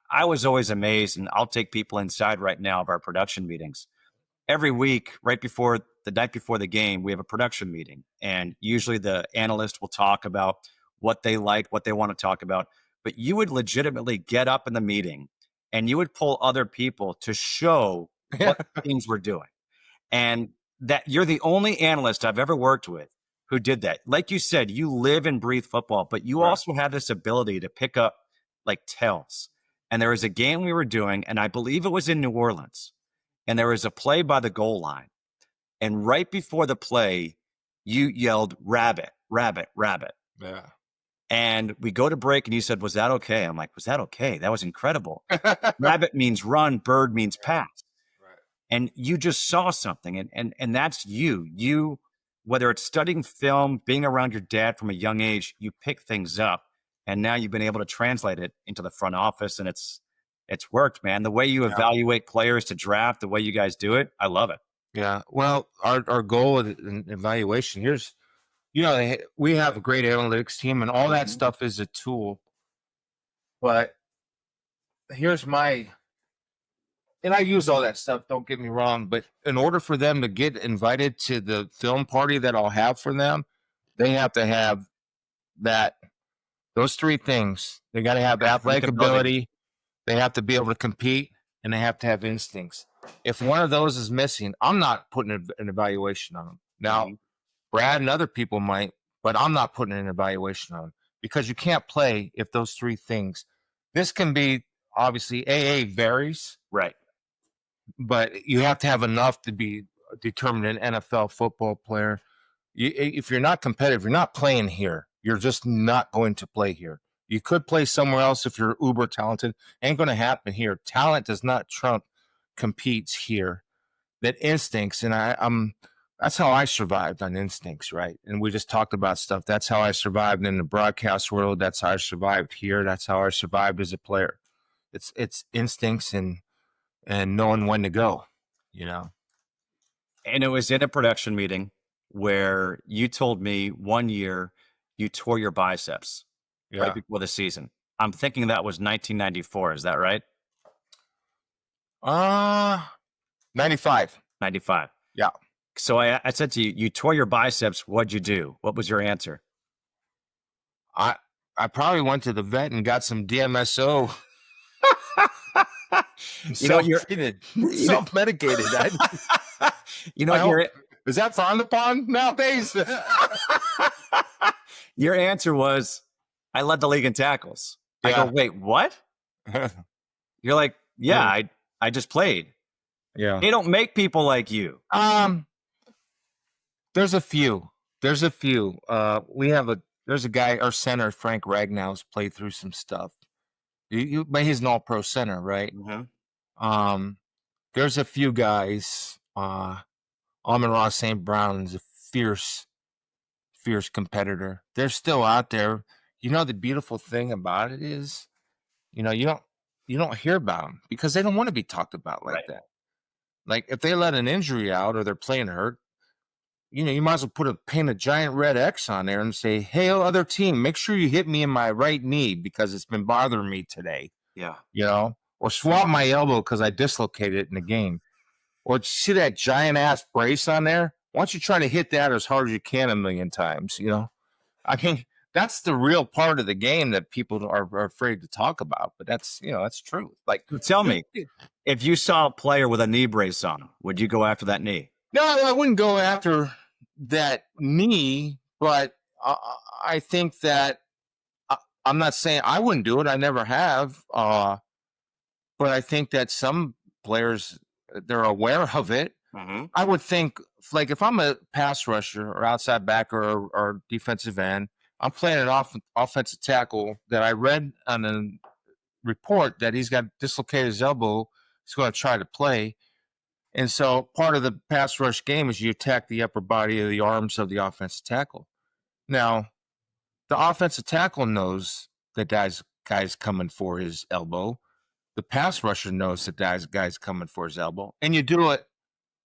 I was always amazed, and I'll take people inside right now of our production meetings. Every week, right before the night before the game, we have a production meeting. And usually the analyst will talk about what they like, what they want to talk about. But you would legitimately get up in the meeting and you would pull other people to show what teams were doing. And that you're the only analyst I've ever worked with who did that. Like you said, you live and breathe football, but you also have this ability to pick up like tells. And there was a game we were doing, and I believe it was in New Orleans. And there was a play by the goal line. And right before the play, you yelled, rabbit, rabbit, rabbit. Yeah. And we go to break, and you said, was that okay? I'm like, was that okay? That was incredible. Rabbit means run, bird means pass. Right. And you just saw something. And that's you. You, whether it's studying film, being around your dad from a young age, you pick things up. And now you've been able to translate it into the front office, and it's worked, man. The way you evaluate players to draft, the way you guys do it, I love it. Yeah. Well, our goal in evaluation, here's, we have a great analytics team, and all that stuff is a tool. But here's and I use all that stuff, don't get me wrong, but in order for them to get invited to the film party that I'll have for them, they have to have those three things. They got to have athletic ability. They have to be able to compete, and they have to have instincts. If one of those is missing, I'm not putting an evaluation on them. Now, Brad and other people might, but I'm not putting an evaluation on them because you can't play if those three things. This can be, obviously, AA varies. Right. But you have to have enough to be determined an NFL football player. If you're not competitive, you're not playing here. You're just not going to play here. You could play somewhere else if you're uber talented. Ain't going to happen here. Talent does not trump competes here. That instincts, and that's how I survived on instincts, right? And we just talked about stuff. That's how I survived in the broadcast world. That's how I survived here. That's how I survived as a player. It's instincts and knowing when to go, And it was in a production meeting where you told me one year you tore your biceps right before the season. I'm thinking that was 1994. Is that right? 95. 95. Yeah. So I said to you, you tore your biceps. What'd you do? What was your answer? I probably went to the vet and got some DMSO. You're self-medicated. Is that frowned upon nowadays? Your answer was, I led the league in tackles. I go, wait, what? You're like, I just played. Yeah. They don't make people like you. There's a few. There's a guy, our center, Frank Ragnow's played through some stuff. But he's an all-pro center, right? Mm-hmm. There's a few guys. Amon-Ra St. Brown's a fierce competitor. They're still out there. The beautiful thing about it is, you don't hear about them because they don't want to be talked about like that. Like if they let an injury out or they're playing hurt, you might as well paint a giant red X on there and say, hey, other team, make sure you hit me in my right knee because it's been bothering me today. Yeah. Or swap my elbow because I dislocated it in the game. Or see that giant ass brace on there? Why don't you try to hit that as hard as you can a million times? I mean, that's the real part of the game that people are afraid to talk about. But that's true. Like, tell me, if you saw a player with a knee brace on, would you go after that knee? No, I wouldn't go after that knee, but I think that I'm not saying I wouldn't do it. I never have. But I think that some players, they're aware of it. Mm-hmm. I would think, like, if I'm a pass rusher or outside backer or defensive end, I'm playing an offensive tackle that I read on a report that he's got dislocated his elbow. He's going to try to play. And so part of the pass rush game is you attack the upper body of the arms of the offensive tackle. Now, the offensive tackle knows that guy's coming for his elbow. The pass rusher knows that guy's coming for his elbow. And you do it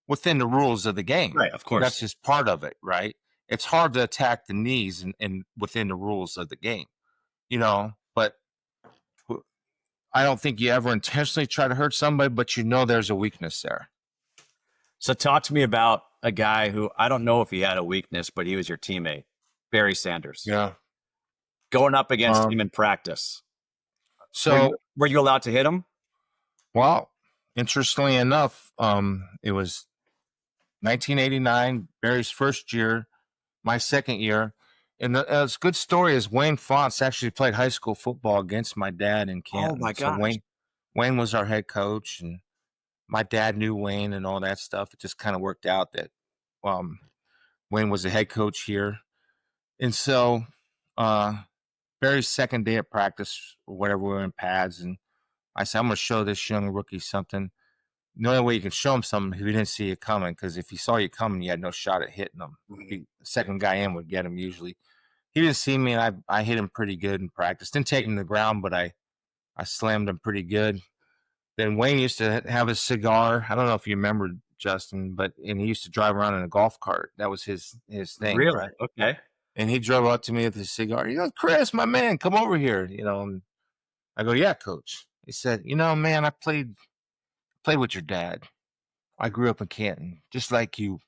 within the rules of the game. Right, of course. That's just part of it, right? It's hard to attack the knees and within the rules of the game. but I don't think you ever intentionally try to hurt somebody, but there's a weakness there. So talk to me about a guy who I don't know if he had a weakness, but he was your teammate, Barry Sanders. Yeah. Going up against him in practice. So were you allowed to hit him? Well, interestingly enough, it was 1989, Barry's first year, my second year. And it's a good story is Wayne Fonts actually played high school football against my dad in Canton. Oh, my gosh. So Wayne was our head coach, and my dad knew Wayne and all that stuff. It just kind of worked out that Wayne was the head coach here. And so Barry's second day of practice, or whatever, we were in pads, and I said, I'm going to show this young rookie something. The only way you can show him something if he didn't see you coming, because if he saw you coming, you had no shot at hitting him. The second guy in would get him usually. He didn't see me, and I hit him pretty good in practice. Didn't take him to the ground, but I slammed him pretty good. Then Wayne used to have a cigar. I don't know if you remember, Justin, and he used to drive around in a golf cart. That was his thing. Really? Right? Okay. And he drove up to me with his cigar. He goes, Chris, my man, come over here. And I go, yeah, coach. He said, man, I played with your dad. I grew up in Canton, just like you.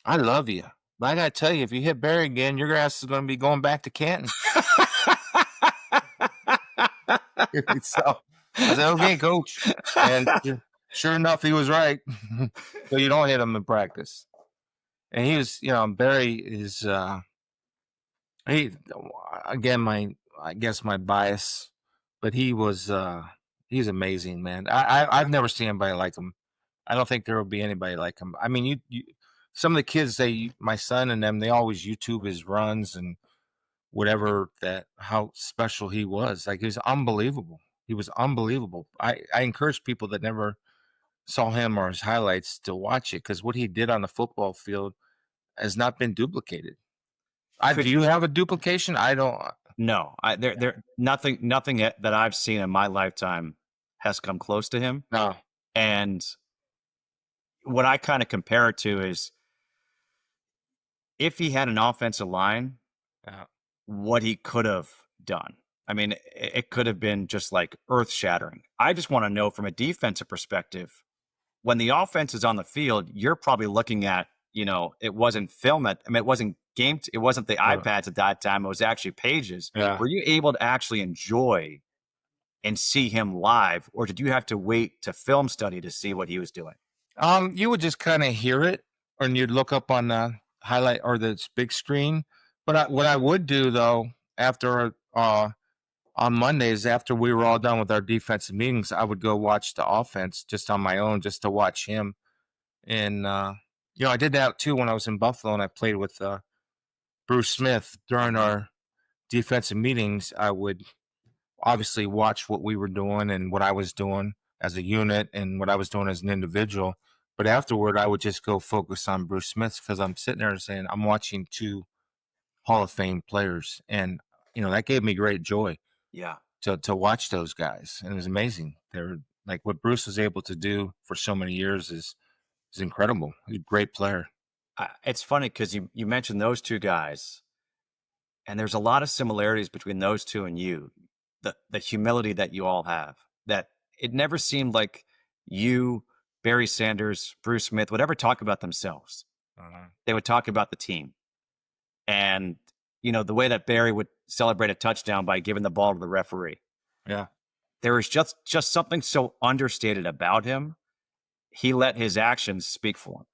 I love you. But I got to tell you, if you hit Barry again, your ass is going to be going back to Canton. So I said, okay, coach. And sure enough, he was right. So you don't hit him in practice. And he was, Barry is, I guess my bias, but he was, he's amazing, man. I've never seen anybody like him. I don't think there will be anybody like him. I mean, you some of the kids, my son and them, they always YouTube his runs and whatever, how special he was. Like, he was unbelievable. He was unbelievable. I encourage people that never saw him or his highlights to watch it, because what he did on the football field has not been duplicated. Do you have a duplication? I don't. No, nothing that I've seen in my lifetime has come close to him. No. And what I kind of compare it to is, if he had an offensive line, what he could have done. I mean, it could have been just like earth shattering. I just want to know, from a defensive perspective, when the offense is on the field, you're probably looking at, it wasn't film it wasn't game. It wasn't the iPads at that time. It was actually pages. Yeah. Were you able to actually enjoy and see him live, or did you have to wait to film study to see what he was doing? You would just kind of hear it, and you'd look up on the highlight or the big screen. But what I would do, though, after on Mondays, after we were all done with our defensive meetings, I would go watch the offense just on my own, just to watch him. And I did that too when I was in Buffalo, and I played with Bruce Smith during our defensive meetings. I would obviously watch what we were doing and what I was doing as a unit and what I was doing as an individual. But afterward, I would just go focus on Bruce Smith, because I'm sitting there saying, I'm watching two Hall of Fame players. And, that gave me great joy. Yeah. To watch those guys. And it was amazing. They're like, what Bruce was able to do for so many years is incredible. He's a great player. It's funny because you mentioned those two guys, and there's a lot of similarities between those two and you. The humility that you all have, that it never seemed like you, Barry Sanders, Bruce Smith would ever talk about themselves. They would talk about the team. And, the way that Barry would celebrate a touchdown by giving the ball to the referee. Yeah. There was just something so understated about him. He let his actions speak for him.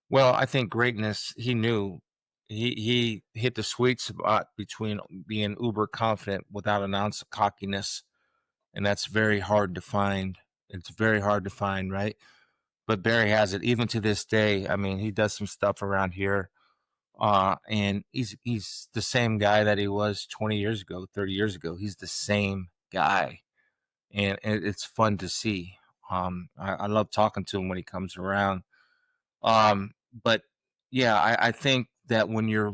Well, I think greatness, he knew he hit the sweet spot between being uber confident without an ounce of cockiness. And that's very hard to find. It's very hard to find, right? But Barry has it even to this day. I mean, he does some stuff around here. And he's the same guy that he was 20 years ago, 30 years ago. He's the same guy. And it's fun to see. I love talking to him when he comes around. But yeah, I think that when you're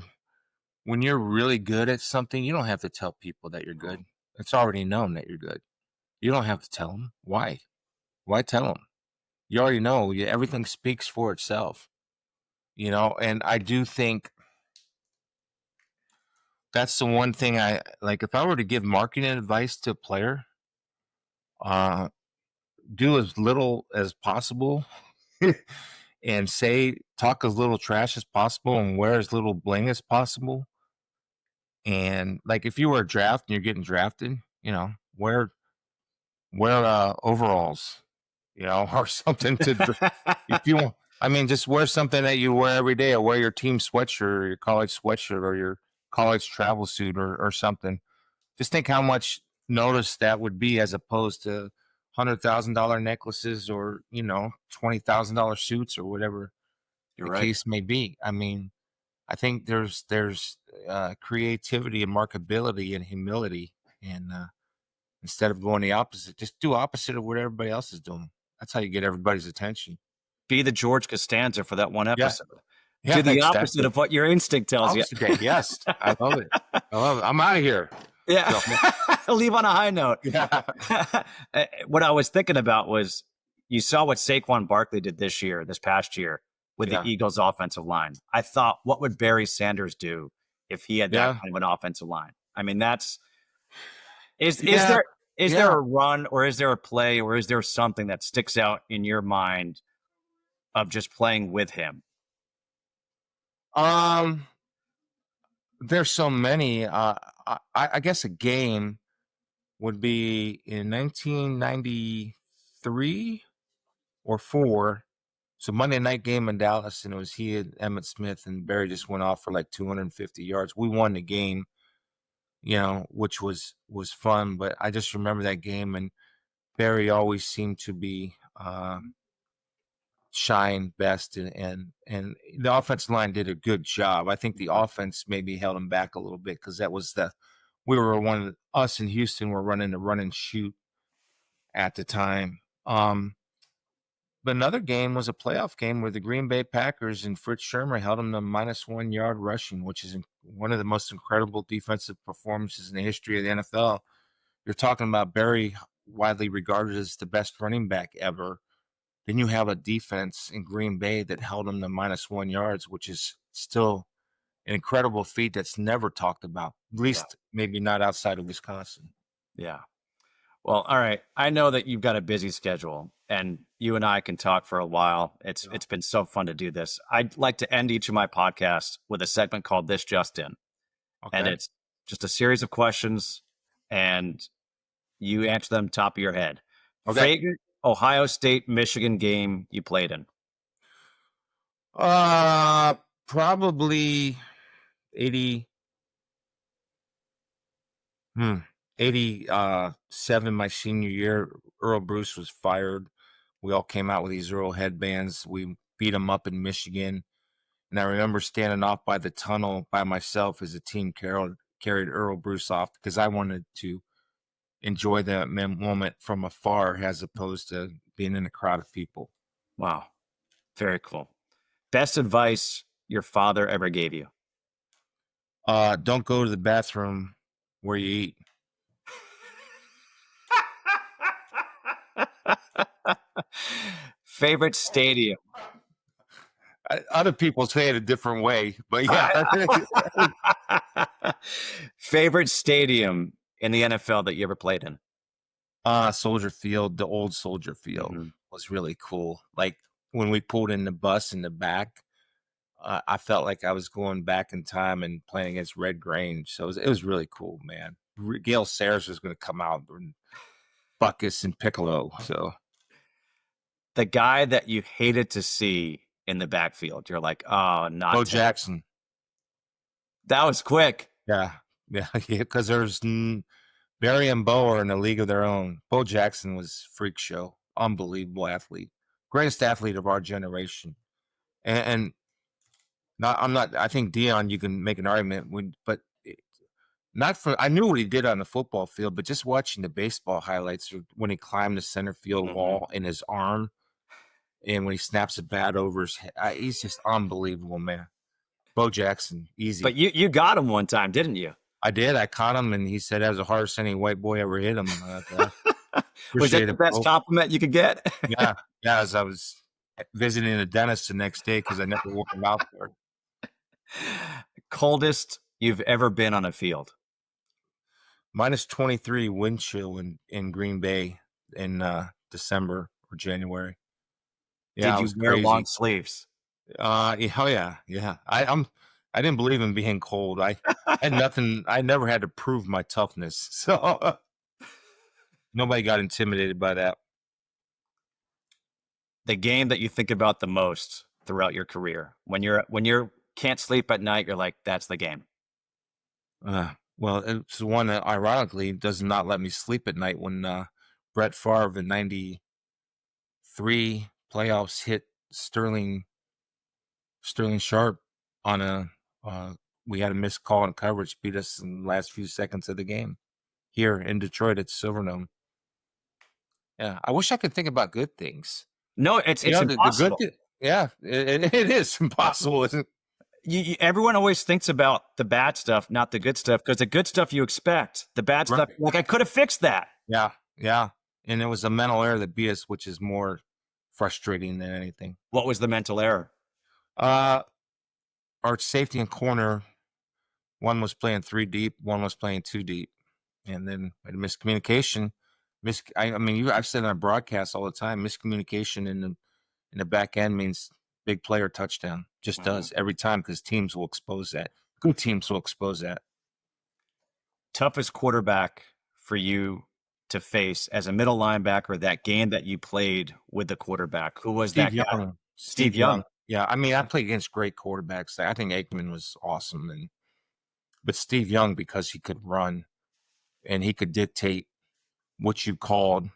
really good at something, you don't have to tell people that you're good. It's already known that you're good. You don't have to tell them. Why tell them? You already know. Everything speaks for itself. And I do think That's the one thing I like. If I were to give marketing advice to a player, do as little as possible and talk as little trash as possible and wear as little bling as possible. And like if you were a draft and you're getting drafted, wear overalls, or something if you want. I mean, just wear something that you wear every day, or wear your team sweatshirt or your college sweatshirt or your college travel suit or something. Just think how much notice that would be as opposed to $100,000 necklaces or, $20,000 suits or whatever You're the right. case may be. I mean, I think there's creativity and markability and humility, and instead of going the opposite, just do opposite of what everybody else is doing. That's how you get everybody's attention. Be the George Costanza for that one episode. Yeah, do the exactly. opposite of what your instinct tells you. Yes, I love it. I'm out of here. Yeah, so. Leave on a high note. Yeah. What I was thinking about was you saw what Saquon Barkley did this past year with the Eagles' offensive line. I thought, what would Barry Sanders do if he had that kind of an offensive line? I mean, is there a run, or is there a play, or is there something that sticks out in your mind of just playing with him? There's so many. I guess a game would be in 1993 or 4. So Monday night game in Dallas, and it was he and Emmitt Smith, and Barry just went off for like 250 yards. We won the game, which was fun. But I just remember that game, and Barry always seemed to be shine best, and the offensive line did a good job. I think the offense maybe held him back a little bit because that was us in Houston were running the run and shoot at the time. But another game was a playoff game where the Green Bay Packers and Fritz Shermer held them to -1 yard rushing, which is one of the most incredible defensive performances in the history of the NFL. You're talking about Barry, widely regarded as the best running back ever. Then you have a defense in Green Bay that held them to -1 yards, which is still an incredible feat that's never talked about, at least maybe not outside of Wisconsin. Yeah. Well, all right. I know that you've got a busy schedule, and you and I can talk for a while. It's been so fun to do this. I'd like to end each of my podcasts with a segment called This Just In. Okay. And it's just a series of questions, and you answer them top of your head. Okay. Favorite Ohio State, Michigan game you played in? Probably 87, my senior year. Earl Bruce was fired. We all came out with these Earl headbands. We beat them up in Michigan. And I remember standing off by the tunnel by myself as the team carried Earl Bruce off because I wanted to enjoy that moment from afar as opposed to being in a crowd of people. Wow. Very cool. Best advice your father ever gave you? Don't go to the bathroom where you eat. Favorite stadium? Other people say it a different way, but yeah. Favorite stadium in the NFL that you ever played in? Soldier Field. The old Soldier Field was really cool. Like when we pulled in the bus in the back, I felt like I was going back in time and playing against Red Grange. So it was really cool, man. Gale Sayers was going to come out, and Buckus and Piccolo. So the guy that you hated to see in the backfield, you're like, oh, not Bo Jackson. That was quick. Yeah, because there's Barry and Bo are in a league of their own. Bo Jackson was freak show, unbelievable athlete, greatest athlete of our generation, and I think Dion, you can make an argument, but not for. I knew what he did on the football field, but just watching the baseball highlights when he climbed the center field wall in his arm, and when he snaps a bat over his head, he's just unbelievable, man. Bo Jackson, easy. But you got him one time, didn't you? I did. I caught him, and he said that was the hardest any white boy ever hit him. Was that the best compliment you could get? Yeah. As I was visiting a dentist the next day because I never woke him out there. Coldest you've ever been on a field? -23 wind chill in Green Bay in December or January. Yeah, Did it you was wear long crazy. sleeves? Yeah, oh yeah. I didn't believe in being cold. I had nothing. I never had to prove my toughness, so nobody got intimidated by that. The game that you think about the most throughout your career, when you're can't sleep at night, you're like, that's the game. Well, it's the one that ironically does not let me sleep at night when Brett Favre in '93 playoffs hit Sterling Sharp on a we had a missed call and coverage, beat us in the last few seconds of the game here in Detroit at Silverdome. Yeah, I wish I could think about good things. No, it's The good impossible. yeah, it is impossible, isn't it? Everyone always thinks about the bad stuff, not the good stuff, because the good stuff you expect. The bad stuff, Right. like I could have fixed that. Yeah. And it was a mental error that beat us, which is more frustrating than anything. What was the mental error? Our safety and corner, one was playing 3 deep, one was playing 2 deep. And then we had a miscommunication. I've said on our broadcast all the time, miscommunication in the back end means big player touchdown. Just does every time, because teams will expose that. Good teams will expose that. Toughest quarterback for you to face as a middle linebacker, that game that you played with the quarterback? Who was that guy? Steve Young. Yeah, I played against great quarterbacks. I think Aikman was awesome, but Steve Young, because he could run and he could dictate what you called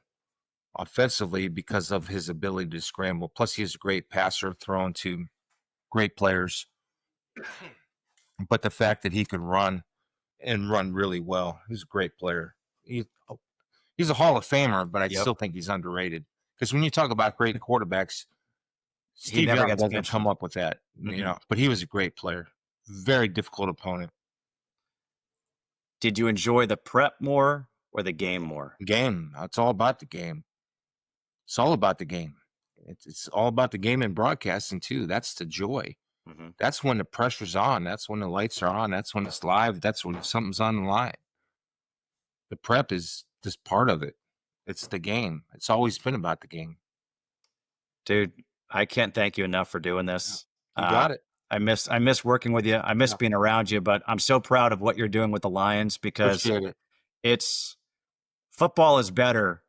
offensively because of his ability to scramble. Plus, he's a great passer, thrown to great players. But the fact that he could run and run really well, he's a great player. He's a Hall of Famer, but I still think he's underrated. Because when you talk about great quarterbacks, Steve never Young gets doesn't mentioned. come up with that, But he was a great player. Very difficult opponent. Did you enjoy the prep more or the game more? Game. It's all about the game. It's all about the game. It's all about the game in broadcasting too. That's the joy. That's when the pressure's on. That's when the lights are on. That's when it's live. That's when something's on the line. The prep is just part of it. It's the game. It's always been about the game. Dude, I can't thank you enough for doing this. You got it. I miss working with you. I miss being around you, but I'm so proud of what you're doing with the Lions, because Appreciate it. Football is better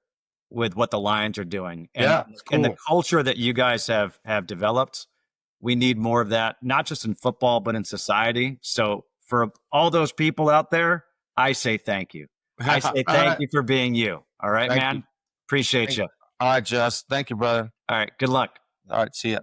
with what the Lions are doing. And, it's cool. And the culture that you guys have developed, we need more of that, not just in football, but in society. So for all those people out there, I say thank you. I say thank you for being you. All right, man. Appreciate you. All right, Jess. Thank you, brother. All right. Good luck. All right. See ya.